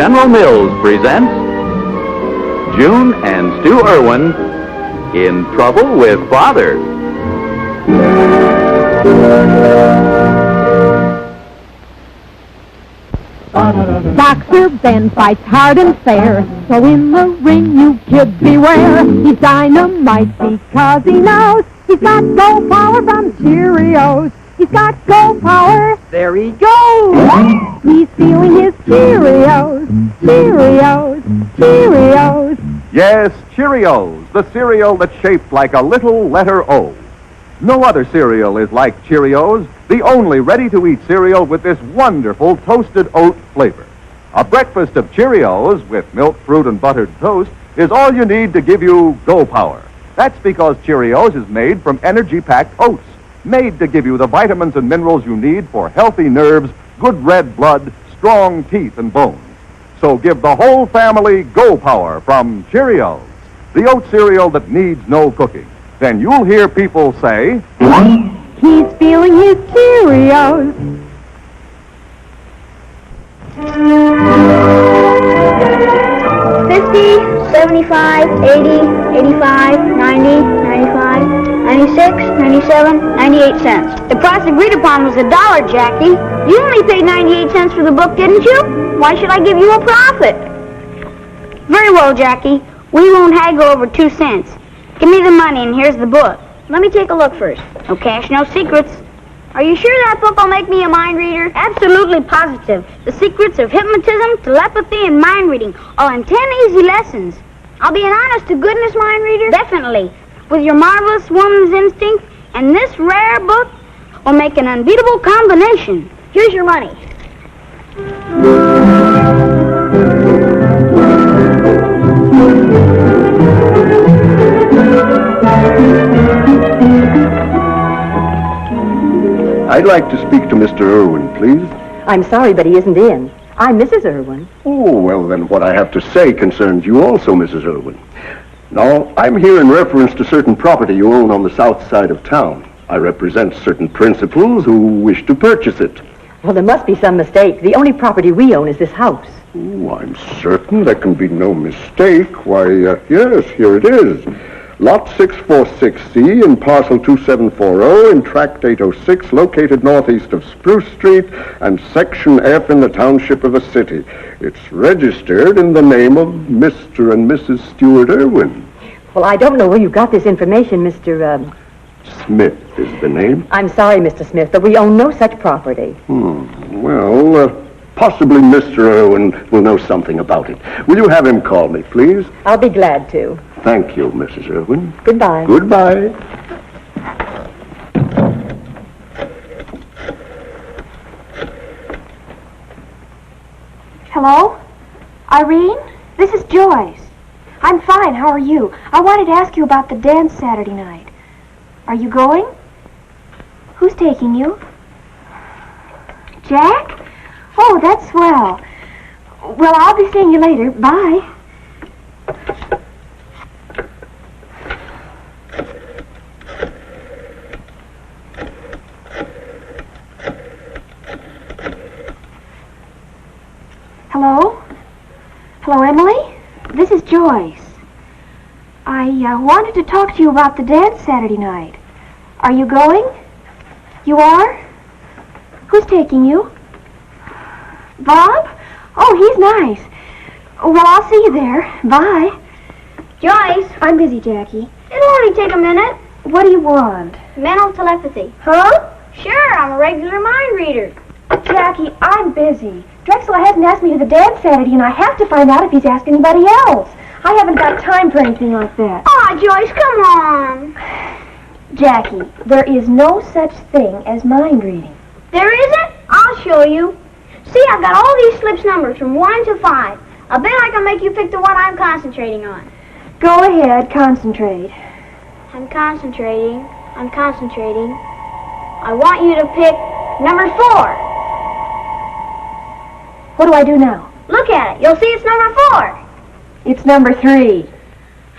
General Mills presents June and Stu Irwin in Trouble with Father. Boxer Ben fights hard and fair, so in the ring you kids beware. He's dynamite because he knows he's got Go Power from Cheerios. He's got Go Power, there he goes. He's feeling his Cheerios, Cheerios, Cheerios. Yes, Cheerios, the cereal that's shaped like a little letter O. No other cereal is like Cheerios, the only ready-to-eat cereal with this wonderful toasted oat flavor. A breakfast of Cheerios with milk, fruit, and buttered toast is all you need to give you Go Power. That's because Cheerios is made from energy-packed oats, made to give you the vitamins and minerals you need for healthy nerves, good red blood, strong teeth and bones. So give the whole family Go Power from Cheerios, the oat cereal that needs no cooking. Then you'll hear people say, he's feeling his Cheerios. 50, 75, 80, 85, 90, 95, 96, 97, 98 cents. The price agreed upon was $1, Jackie. You only paid 98 cents for the book, didn't you? Why should I give you a profit? Very well, Jackie. We won't haggle over 2 cents. Give me the money, and here's the book. Let me take a look first. No cash, no secrets. Are you sure that book will make me a mind reader? Absolutely positive. The secrets of hypnotism, telepathy, and mind reading, all in 10 easy lessons. I'll be an honest-to-goodness mind reader? Definitely. With your marvelous woman's instinct and this rare book, will make an unbeatable combination. Here's your money. I'd like to speak to Mr. Irwin, please. I'm sorry, but he isn't in. I'm Mrs. Irwin. Oh, well, then what I have to say concerns you also, Mrs. Irwin. Now, I'm here in reference to certain property you own on the south side of town. I represent certain principals who wish to purchase it. Well, there must be some mistake. The only property we own is this house. Oh, I'm certain there can be no mistake. Why, yes, here it is. Lot 646C in parcel 2740 in tract 806, located northeast of Spruce Street and section F in the township of a city. It's registered in the name of Mr. and Mrs. Stewart Irwin. Well, I don't know where you got this information, Mr. Smith is the name. I'm sorry, Mr. Smith, but we own no such property. Well, possibly Mr. Irwin will know something about it. Will you have him call me, please? I'll be glad to. Thank you, Mrs. Irwin. Goodbye. Goodbye. Hello? Irene? This is Joyce. I'm fine. How are you? I wanted to ask you about the dance Saturday night. Are you going? Who's taking you? Jack? Oh, that's swell. Well, I'll be seeing you later. Bye. Hello? Hello, Emily? This is Joyce. I wanted to talk to you about the dance Saturday night. Are you going? You are? Who's taking you? Bob? Oh, he's nice. Well, I'll see you there. Bye. Joyce, I'm busy, Jackie. it'll only take a minute. What do you want? Mental telepathy. Huh? Sure, I'm a regular mind reader. Jackie, I'm busy. Drexel hasn't asked me to the dance Saturday, and I have to find out if he's asked anybody else. I haven't got time for anything like that. Aw, Joyce, come on. Jackie, there is no such thing as mind reading. There isn't? I'll show you. See, I've got all these slips numbered from 1 to 5. I bet I can make you pick the one I'm concentrating on. Go ahead, concentrate. I'm concentrating. I want you to pick number 4. What do I do now? Look at it. You'll see it's number 4. It's number 3.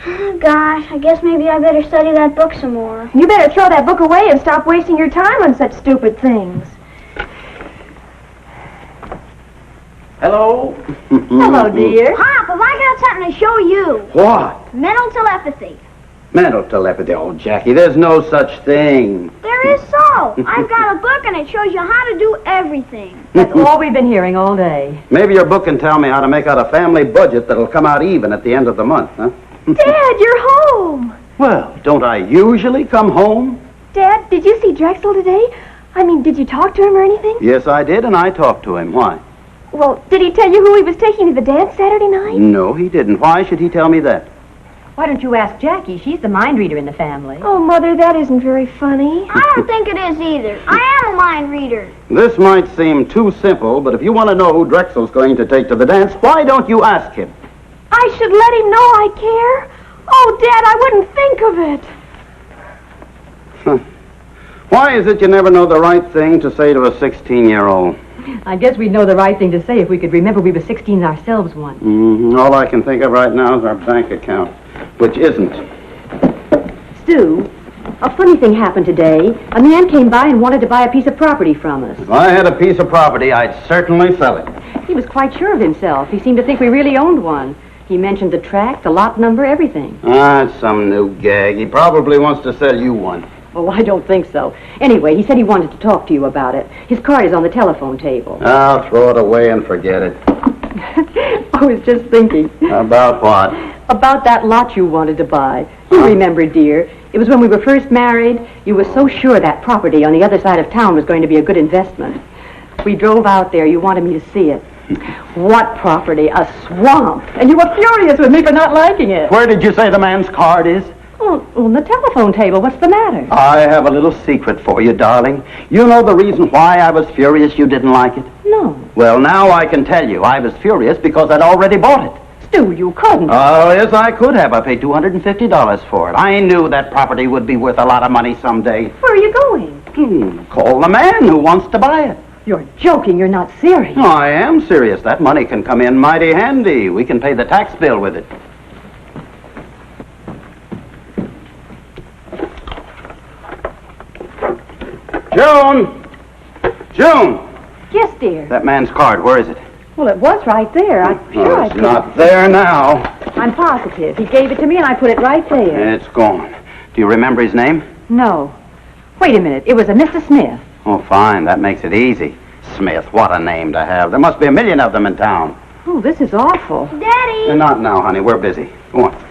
Oh, gosh, I guess maybe I better study that book some more. You better throw that book away and stop wasting your time on such stupid things. Hello? Hello, dear. Pop, have I got something to show you? What? Mental telepathy. Mental telepathy. Oh, Jackie, there's no such thing. There is so. I've got a book and it shows you how to do everything. That's all we've been hearing all day. Maybe your book can tell me how to make out a family budget that'll come out even at the end of the month, huh? Dad, you're home. Well, don't I usually come home? Dad, did you see Drexel today? I mean, did you talk to him or anything? Yes, I did, and I talked to him. Why? Well, did he tell you who he was taking to the dance Saturday night? No, he didn't. Why should he tell me that? Why don't you ask Jackie? She's the mind reader in the family. Oh, Mother, that isn't very funny. I don't think it is either. I am a mind reader. This might seem too simple, but if you want to know who Drexel's going to take to the dance, why don't you ask him? I should let him know I care. Oh, Dad, I wouldn't think of it. Why is it you never know the right thing to say to a 16-year-old? I guess we'd know the right thing to say if we could remember we were 16 ourselves once. All I can think of right now is our bank account, which isn't. Stu, a funny thing happened today. A man came by and wanted to buy a piece of property from us. If I had a piece of property, I'd certainly sell it. He was quite sure of himself. He seemed to think we really owned one. He mentioned the tract, the lot number, everything. It's some new gag. He probably wants to sell you one. Oh, I don't think so. Anyway, he said he wanted to talk to you about it. His card is on the telephone table. I'll throw it away and forget it. I was just thinking. About what? About that lot you wanted to buy. You remember, dear. It was when we were first married. You were so sure that property on the other side of town was going to be a good investment. We drove out there. You wanted me to see it. What property? A swamp. And you were furious with me for not liking it. Where did you say the man's card is? Oh, on the telephone table. What's the matter? I have a little secret for you, darling. You know the reason why I was furious you didn't like it? No. Well, now I can tell you. I was furious because I'd already bought it. Stu, you couldn't. Oh, yes, I could have. I paid $250 for it. I knew that property would be worth a lot of money someday. Where are you going? Call the man who wants to buy it. You're joking. You're not serious. Oh, I am serious. That money can come in mighty handy. We can pay the tax bill with it. June! June! Yes, dear. That man's card, where is it? Well, it was right there. I'm sure I It's did. not there now. I'm positive. He gave it to me and I put it right there. It's gone. Do you remember his name? No. Wait a minute. It was a Mr. Smith. Oh, fine. That makes it easy. Smith, what a name to have. There must be a million of them in town. Oh, this is awful. Daddy! Not now, honey. We're busy. Go on.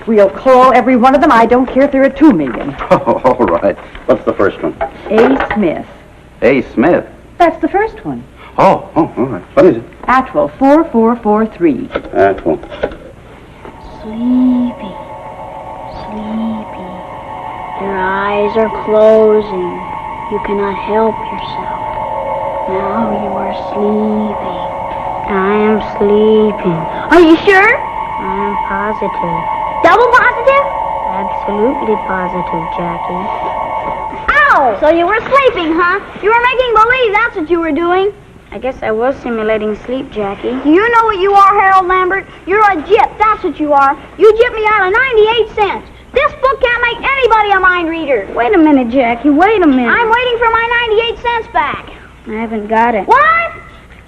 We'll call every one of them. I don't care if there are 2 million. Oh, all right. What's the first one? A. Smith. A. Smith. That's the first one. Oh, all right. What is it? Atwell, 4443. Atwell. Sleepy. Sleepy. Your eyes are closing. You cannot help yourself. Now you are sleeping. I am sleeping. Are you sure? I am positive. Double positive? Absolutely positive, Jackie. Ow! So you were sleeping, huh? You were making believe that's what you were doing. I guess I was simulating sleep, Jackie. Do you know what you are, Harold Lambert? You're a gyp, that's what you are. You gypped me out of 98 cents. This book can't make anybody a mind reader. Wait a minute, Jackie, wait a minute. I'm waiting for my 98 cents back. I haven't got it. What?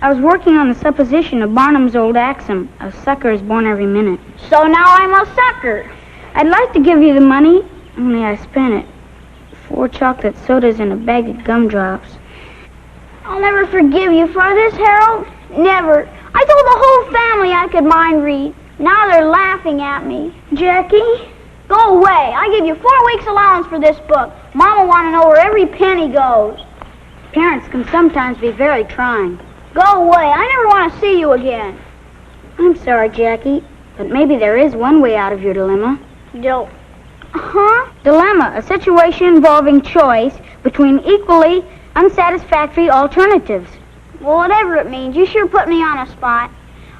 I was working on the supposition of Barnum's old axiom, a sucker is born every minute. So now I'm a sucker. I'd like to give you the money, only I spent it. 4 chocolate sodas and a bag of gumdrops. I'll never forgive you for this, Harold. Never. I told the whole family I could mind read. Now they're laughing at me. Jackie, go away. I give you 4 weeks allowance for this book. Mama want to know where every penny goes. Parents can sometimes be very trying. Go away. I never want to see you again. I'm sorry, Jackie, but maybe there is one way out of your dilemma. Dilemma, a situation involving choice between equally unsatisfactory alternatives. Well, whatever it means, you sure put me on a spot.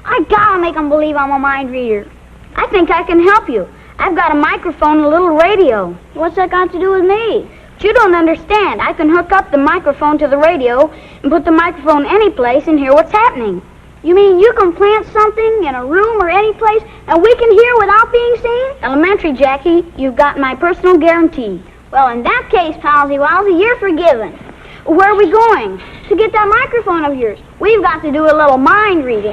I gotta make them believe I'm a mind reader. I think I can help you. I've got a microphone and a little radio. What's that got to do with me? But you don't understand. I can hook up the microphone to the radio and put the microphone any place and hear what's happening. You mean you can plant something in a room or any place and we can hear without being seen? Elementary, Jackie. You've got my personal guarantee. Well, in that case, Palsy Walsy, you're forgiven. Where are we going? So get that microphone of yours. We've got to do a little mind reading.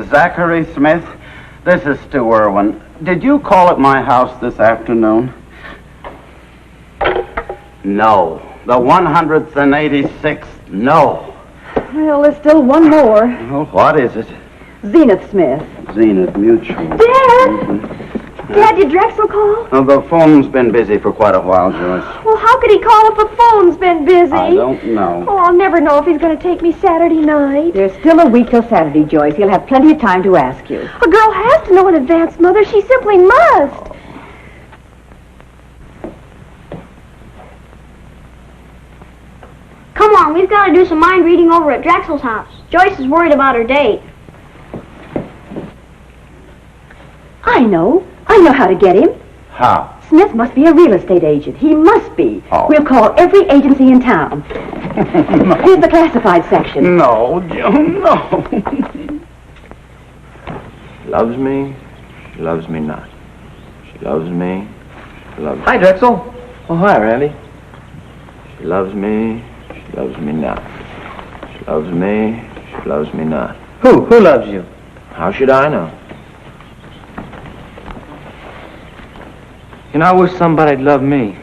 Zachary Smith, this is Stu Irwin. Did you call at my house this afternoon? No. The 186th, no. Well, there's still one more. Well, what is it? Zenith Smith. Zenith Mutual. Dad! Dad, did Drexel call? Well, the phone's been busy for quite a while, Joyce. Well, how could he call if the phone's been busy? I don't know. Oh, I'll never know if he's going to take me Saturday night. There's still a week till Saturday, Joyce. He'll have plenty of time to ask you. A girl has to know in advance, Mother. She simply must. Come on, we've got to do some mind reading over at Drexel's house. Joyce is worried about her date. I know how to get him. How? Smith must be a real estate agent. He must be. Oh. We'll call every agency in town. Here's the classified section. No, Joan, no. She loves me. She loves me not. She loves me. She loves me. Hi, Drexel. Oh, hi, Randy. She loves me. She loves me not. She loves me. She loves me not. Who loves you? How should I know? You know, I wish somebody'd love me.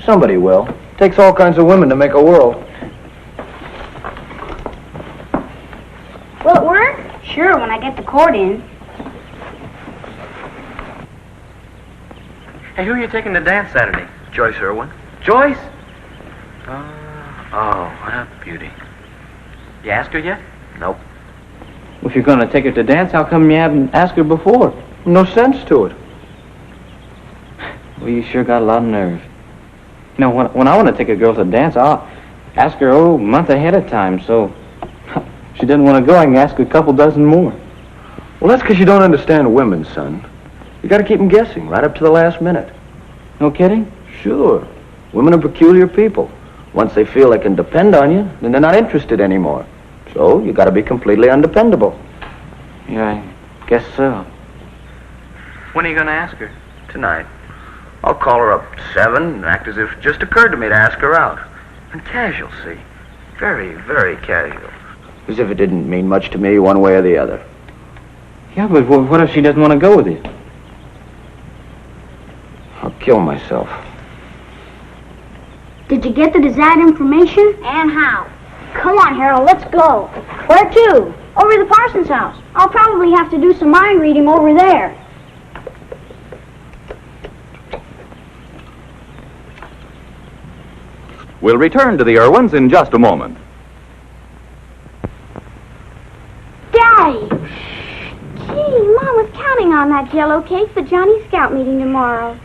Somebody will. Takes all kinds of women to make a world. Will it work? Sure, when I get the cord in. Hey, who are you taking to dance Saturday? Joyce Irwin. Joyce? Oh, what a beauty. You asked her yet? Nope. Well, if you're going to take her to dance, how come you haven't asked her before? No sense to it. Well, you sure got a lot of nerve. You know, when I want to take a girl to dance, I'll ask her, a month ahead of time, so if she doesn't want to go, I can ask her a couple dozen more. Well, that's because you don't understand women, son. You got to keep them guessing right up to the last minute. No kidding? Sure. Women are peculiar people. Once they feel they can depend on you, then they're not interested anymore. So you got to be completely undependable. Yeah, I guess so. When are you going to ask her? Tonight. I'll call her up 7 and act as if it just occurred to me to ask her out. And casual, see? Very, very casual. As if it didn't mean much to me one way or the other. Yeah, but what if she doesn't want to go with you? I'll kill myself. Did you get the desired information? And how? Come on, Harold, let's go. Where to? Over to the Parsons house. I'll probably have to do some mind reading over there. We'll return to the Irwins in just a moment. Daddy! Gee, Mom was counting on that Jell-O cake for Johnny's Scout meeting tomorrow.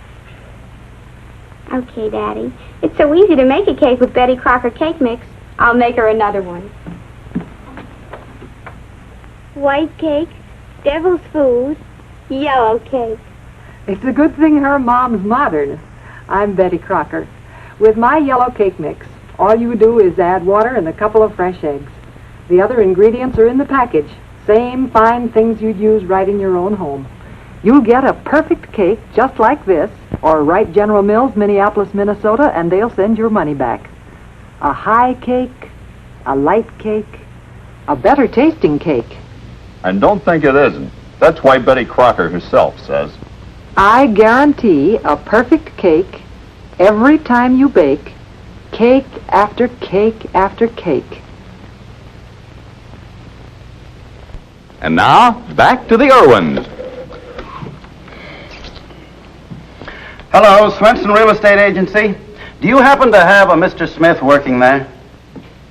Okay, Daddy. It's so easy to make a cake with Betty Crocker cake mix. I'll make her another one. White cake, devil's food, yellow cake. It's a good thing her mom's modern. I'm Betty Crocker. With my yellow cake mix, all you do is add water and a couple of fresh eggs. The other ingredients are in the package. Same fine things you'd use right in your own home. You'll get a perfect cake just like this, or write General Mills, Minneapolis, Minnesota, and they'll send your money back. A high cake, a light cake, a better tasting cake. And don't think it isn't. That's why Betty Crocker herself says, I guarantee a perfect cake every time you bake, cake after cake after cake. And now, back to the Irwins. Hello, Swenson Real Estate Agency. Do you happen to have a Mr. Smith working there?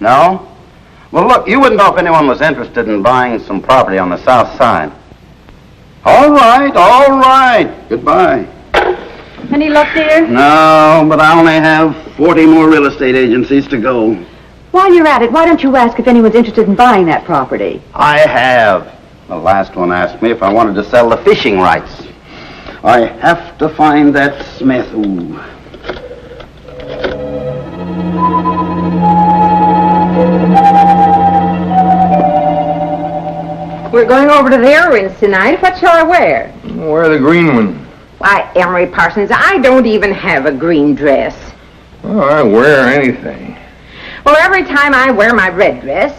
No? Well, look, you wouldn't know if anyone was interested in buying some property on the south side. All right. Goodbye. Any luck, dear? No, but I only have 40 more real estate agencies to go. While you're at it, why don't you ask if anyone's interested in buying that property? I have. The last one asked me if I wanted to sell the fishing rights. I have to find that Smith. Ooh. We're going over to the Irwins tonight. What shall I wear? Wear the green one. Why, Emery Parsons, I don't even have a green dress. Oh, I wear anything. Well, every time I wear my red dress,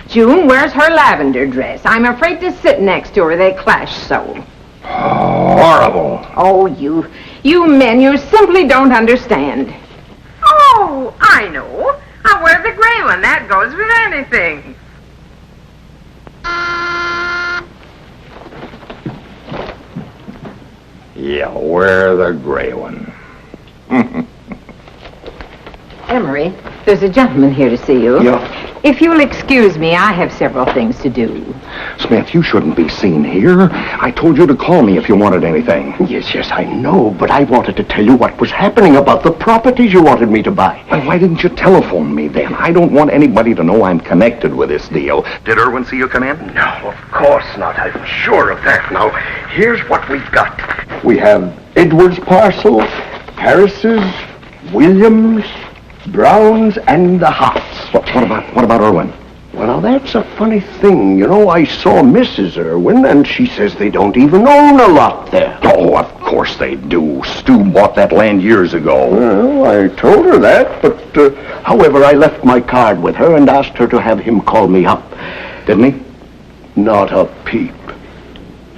June wears her lavender dress. I'm afraid to sit next to her. They clash so. Horrible. Oh, you men, you simply don't understand. Oh, I know. I wear the gray one. That goes with anything. Yeah, wear the gray one. Emery, there's a gentleman here to see you. Yeah. If you'll excuse me, I have several things to do. Smith, you shouldn't be seen here. I told you to call me if you wanted anything. Yes, I know, but I wanted to tell you what was happening about the properties you wanted me to buy. Well, why didn't you telephone me then? I don't want anybody to know I'm connected with this deal. Did Irwin see you come in? No, of course not. I'm sure of that. Now, here's what we've got. We have Edwards' parcel, Harris's, Williams, Brown's, and the Hots. What about Irwin? Well, now, that's a funny thing. You know, I saw Mrs. Irwin, and she says they don't even own a lot there. Oh, of course they do. Stu bought that land years ago. Well, I told her that, but, however, I left my card with her and asked her to have him call me up. Didn't he? Not a peep.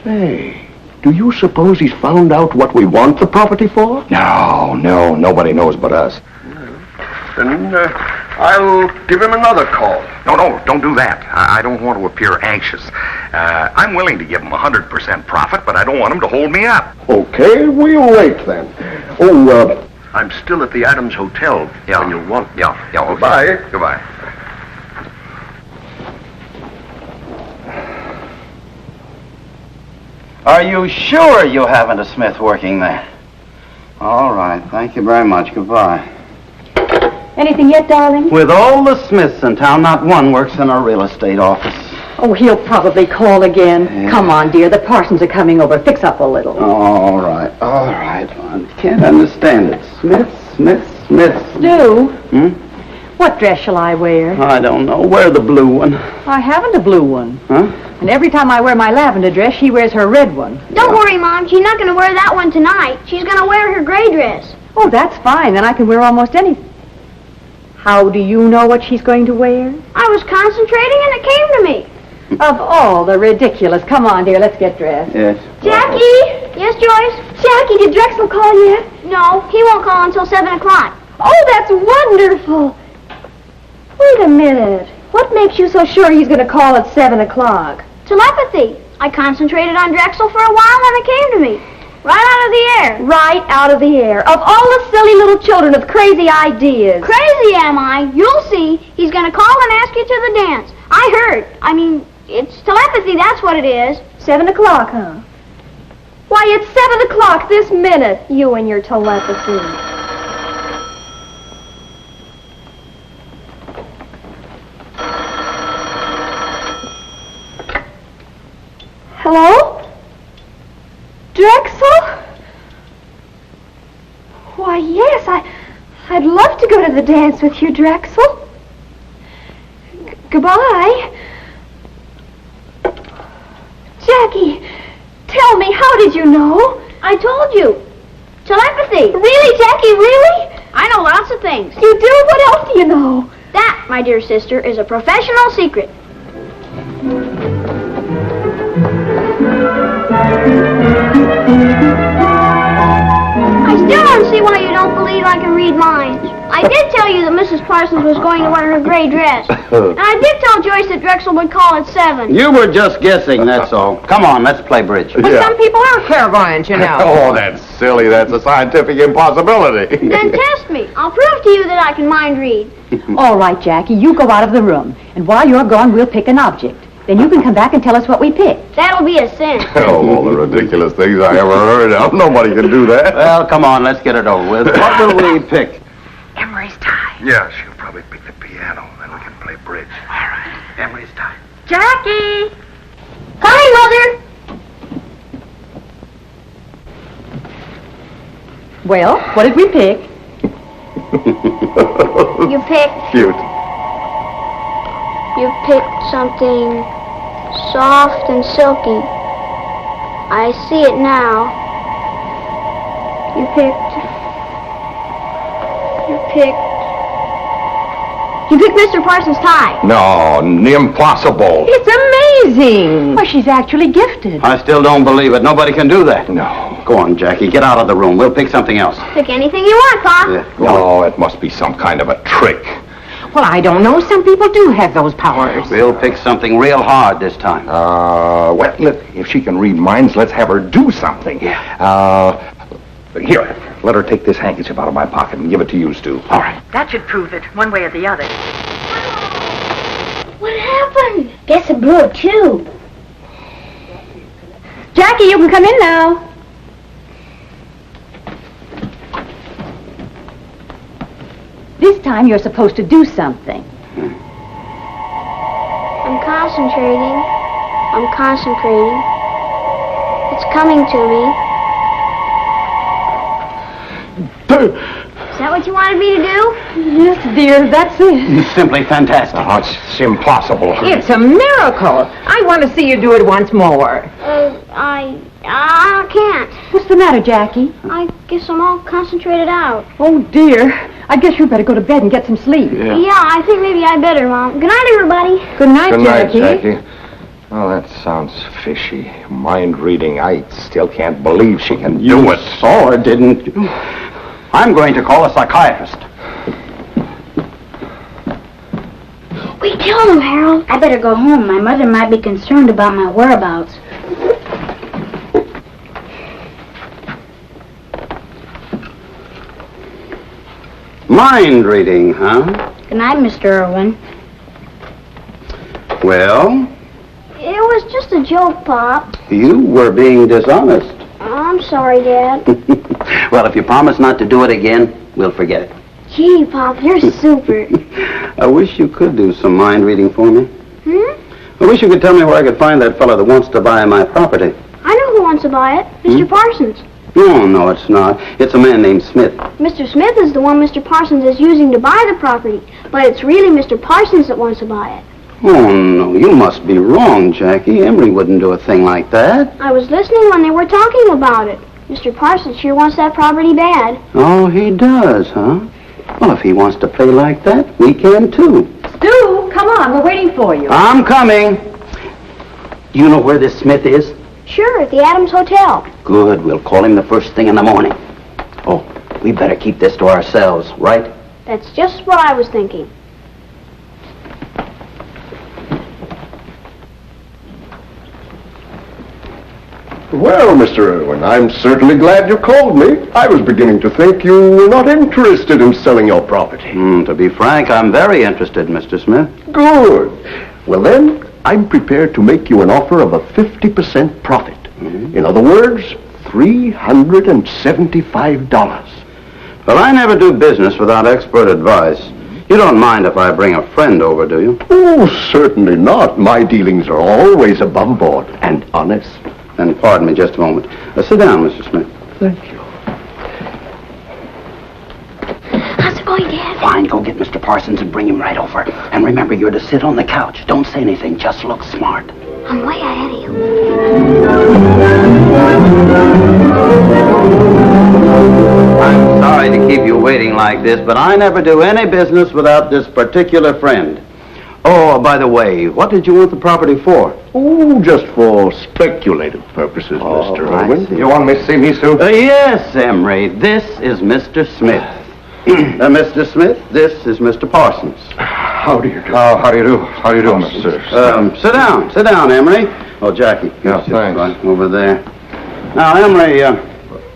Hey, do you suppose he's found out what we want the property for? No, nobody knows but us. Then, I'll give him another call. No, don't do that. I don't want to appear anxious. I'm willing to give him 100% profit, but I don't want him to hold me up. Okay, we'll wait then. Oh, I'm still at the Adams Hotel. Yeah. When you want. Yeah, okay. Goodbye. Goodbye. Are you sure you haven't a Smith working there? All right, thank you very much. Goodbye. Anything yet, darling? With all the Smiths in town, not one works in a real estate office. Oh, he'll probably call again. Yeah. Come on, dear. The Parsons are coming over. Fix up a little. All right. I can't understand it. Smith. Stu, what dress shall I wear? I don't know. Wear the blue one. I haven't a blue one. Huh? And every time I wear my lavender dress, she wears her red one. Don't worry, Mom. She's not going to wear that one tonight. She's going to wear her gray dress. Oh, that's fine. Then I can wear almost anything. How do you know what she's going to wear? I was concentrating and it came to me. Of all the ridiculous. Come on, dear. Let's get dressed. Yes. Jackie! Yes, Joyce? Jackie, did Drexel call yet? No, he won't call until 7 o'clock. Oh, that's wonderful. Wait a minute. What makes you so sure he's going to call at 7 o'clock? Telepathy. I concentrated on Drexel for a while and it came to me. Right out of the air. Right out of the air. Of all the silly little children with crazy ideas. Crazy, am I? You'll see. He's going to call and ask you to the dance. I heard. I mean, it's telepathy, that's what it is. 7 o'clock, huh? Why, it's 7 o'clock this minute. You and your telepathy. Hello? Drexel? Why, yes, I'd love to go to the dance with you, Drexel. Goodbye. Jackie, tell me, how did you know? I told you. Telepathy. Really, Jackie, really? I know lots of things. You do? What else do you know? That, my dear sister, is a professional secret. I still don't see why you don't believe I can read minds. I did tell you that Mrs. Parsons was going to wear her gray dress. And I did tell Joyce that Drexel would call at 7. You were just guessing, that's all. Come on, let's play bridge. But some people are clairvoyant, you know. Oh, that's silly. That's a scientific impossibility. Then test me. I'll prove to you that I can mind read. All right, Jackie, you go out of the room. And while you're gone, we'll pick an object. Then you can come back and tell us what we picked. That'll be a sin. Oh, all the ridiculous things I ever heard of. Nobody can do that. Well, come on, let's get it over with. What will we pick? Emery's tie. Yeah, she'll probably pick the piano, then we can play bridge. All right. Emily's time. Jackie! Hi, Mother. Well, what did we pick? You picked... Cute. You picked something soft and silky. I see it now. You picked He picked Mr. Parsons' tie. No, impossible. It's amazing. Well, she's actually gifted. I still don't believe it. Nobody can do that. No. Go on, Jackie. Get out of the room. We'll pick something else. Pick anything you want, Pop. Yeah, go on. No, it must be some kind of a trick. Well, I don't know. Some people do have those powers. We'll pick something real hard this time. Well, if she can read minds, let's have her do something. Yeah. Here, let her take this handkerchief out of my pocket and give it to you, Stu. All right. That should prove it, one way or the other. What happened? Guess it blew a tube. Jackie, you can come in now. This time you're supposed to do something. I'm concentrating. I'm concentrating. It's coming to me. Is that what you wanted me to do? Yes, dear, that's it. It's simply fantastic. Oh, it's impossible. It's a miracle. I want to see you do it once more. I can't. What's the matter, Jackie? I guess I'm all concentrated out. Oh, dear. I guess you better go to bed and get some sleep. Yeah, I think maybe I better, Mom. Good night, everybody. Good night, Good night, Jackie. Jackie. Oh, that sounds fishy. Mind reading. I still can't believe she can do it. Saw her, didn't you? I'm going to call a psychiatrist. We killed him, Harold. I better go home. My mother might be concerned about my whereabouts. Mind reading, huh? Good night, Mr. Irwin. Well, It was just a joke, Pop. you were being dishonest. I'm sorry, Dad. Well, if you promise not to do it again, we'll forget it. Gee, Pop, you're super. I wish you could do some mind reading for me. I wish you could tell me where I could find that fellow that wants to buy my property. I know who wants to buy it. Mr. Parsons. No, it's not. It's a man named Smith. Mr. Smith is the one Mr. Parsons is using to buy the property. But it's really Mr. Parsons that wants to buy it. Oh, no, you must be wrong, Jackie. Emery wouldn't do a thing like that. I was listening when they were talking about it. Mr. Parsons sure wants that property bad. Oh, he does, huh? Well, if he wants to play like that, we can too. Stu, come on. We're waiting for you. I'm coming. You know where this Smith is? Sure, at the Adams Hotel. Good. We'll call him the first thing in the morning. Oh, we better keep this to ourselves, right? That's just what I was thinking. Well, Mr. Irwin, I'm certainly glad you called me. I was beginning to think you were not interested in selling your property. To be frank, I'm very interested, Mr. Smith. Good. Well, then, I'm prepared to make you an offer of a 50% profit. In other words, $375. Well, I never do business without expert advice. You don't mind if I bring a friend over, do you? Oh, certainly not. My dealings are always above board and honest. Then pardon me just a moment. Sit down, Mr. Smith. Thank you. How's it going, Dad? Fine, go get Mr. Parsons and bring him right over. And remember, you're to sit on the couch. Don't say anything, just look smart. I'm way ahead of you. I'm sorry to keep you waiting like this, but I never do any business without this particular friend. Oh, by the way, what did you want the property for? Oh, just for speculative purposes, Mr. I Irwin. see. You want me to see me, Sue? Yes, Emery. This is Mr. Smith. Mr. Smith, this is Mr. Parsons. How do you do? How do you do? How do you do, Mr. Sit down, Emery. Oh, Jackie. Yeah, sit thanks. Right over there. Now, Emery,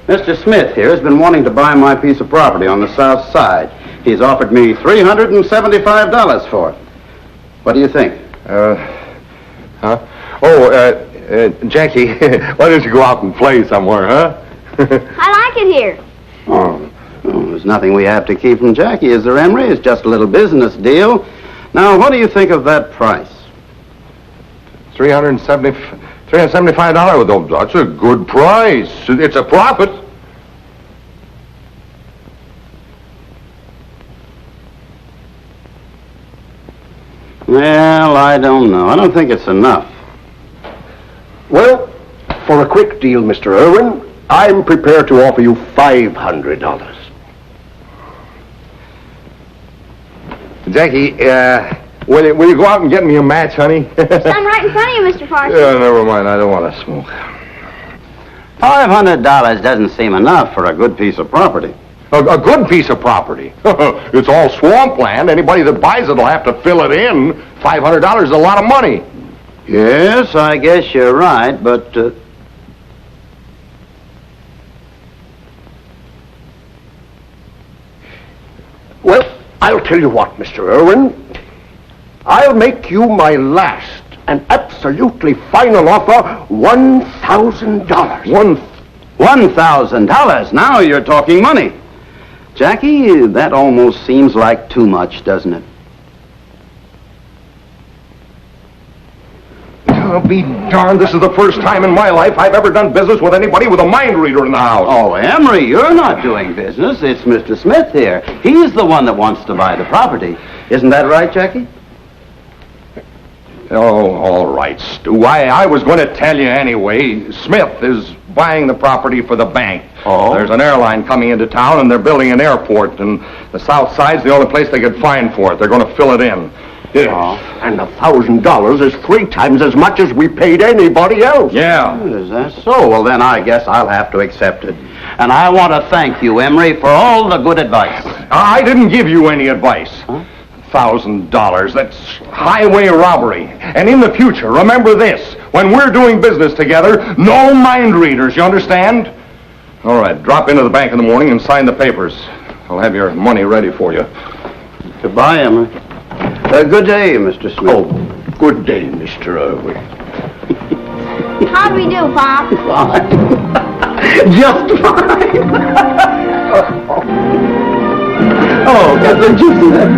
Mr. Smith here has been wanting to buy my piece of property on the south side. He's offered me $375 for it. What do you think? Jackie, why don't you go out and play somewhere, huh? I like it here. Oh, there's nothing we have to keep from Jackie, is there, Emery? It's just a little business deal. Now, what do you think of that price? $375. Well, that's a good price. It's a profit. Well, I don't know. I don't think it's enough. Well, for a quick deal, Mr. Irwin, I'm prepared to offer you $500. Jackie, will you go out and get me a match, honey? I'm right in front of you, Mr. Parsons. Yeah, never mind. I don't want to smoke. $500 doesn't seem enough for a good piece of property. A good piece of property. It's all swampland. Anybody that buys it will have to fill it in. $500 is a lot of money. Yes, I guess you're right, but... Well, I'll tell you what, Mr. Irwin. I'll make you my last and absolutely final offer, $1,000. $1,000? Now you're talking money. Jackie, that almost seems like too much, doesn't it? I'll be darned. This is the first time in my life I've ever done business with anybody with a mind reader in the house. Oh, Emery, you're not doing business. It's Mr. Smith here. He's the one that wants to buy the property. Isn't that right, Jackie? Oh, all right, Stu. I was going to tell you anyway. Smith is buying the property for the bank. Oh? There's an airline coming into town, and they're building an airport, and the south side's the only place they could find for it. They're going to fill it in. Yes. And $1,000 is 3 times as much as we paid anybody else. Yeah. Is that so? Well, then I guess I'll have to accept it. And I want to thank you, Emery, for all the good advice. I didn't give you any advice. Huh? $1,000. That's highway robbery. And in the future, remember this. When we're doing business together, no mind readers, you understand? All right, drop into the bank in the morning and sign the papers. I'll have your money ready for you. Goodbye, Emery. Good day, Mr. Smith. Oh, good day, Mr. Irwin. How'd we do, Pop? Fine. Just fine. Oh, got the juice in that.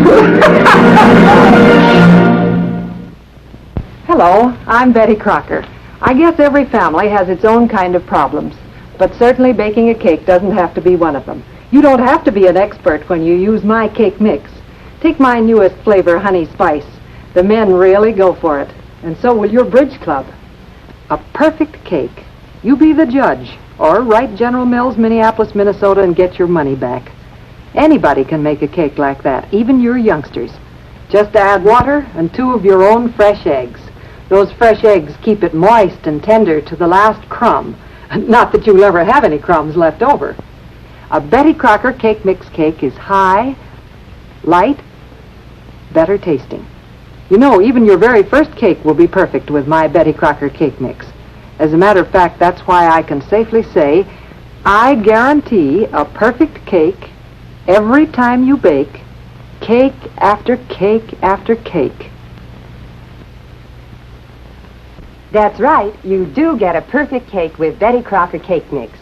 Hello, I'm Betty Crocker. I guess every family has its own kind of problems, but certainly baking a cake doesn't have to be one of them. You don't have to be an expert when you use my cake mix. Take my newest flavor, Honey Spice. The men really go for it, and so will your bridge club. A perfect cake. You be the judge, or write General Mills, Minneapolis, Minnesota, and get your money back. Anybody can make a cake like that, even your youngsters. Just add water and 2 of your own fresh eggs. Those fresh eggs keep it moist and tender to the last crumb. Not that you'll ever have any crumbs left over. A Betty Crocker cake mix cake is high, light, better tasting. You know, even your very first cake will be perfect with my Betty Crocker cake mix. As a matter of fact, that's why I can safely say, I guarantee a perfect cake every time you bake, cake after cake after cake. That's right, you do get a perfect cake with Betty Crocker cake mix.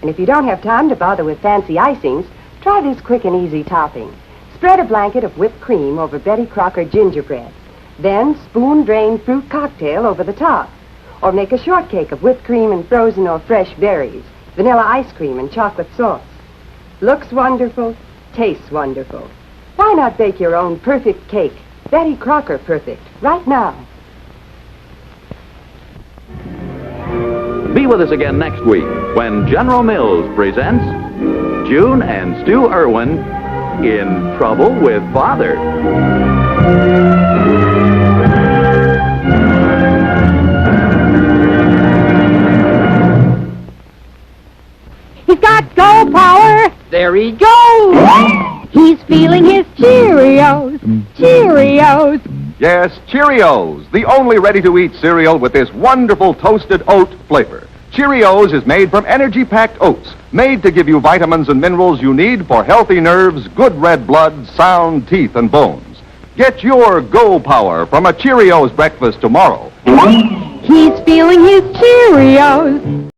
And if you don't have time to bother with fancy icings, try this quick and easy topping. Spread a blanket of whipped cream over Betty Crocker gingerbread. Then spoon-drain fruit cocktail over the top. Or make a shortcake of whipped cream and frozen or fresh berries, vanilla ice cream and chocolate sauce. Looks wonderful, tastes wonderful. Why not bake your own perfect cake, Betty Crocker perfect, right now? Be with us again next week when General Mills presents June and Stu Irwin in Trouble with Father. He's got go power. There he goes. He's feeling his Cheerios. Cheerios. Yes, Cheerios, the only ready-to-eat cereal with this wonderful toasted oat flavor. Cheerios is made from energy-packed oats, made to give you vitamins and minerals you need for healthy nerves, good red blood, sound teeth, and bones. Get your Go Power from a Cheerios breakfast tomorrow. He's feeling his Cheerios.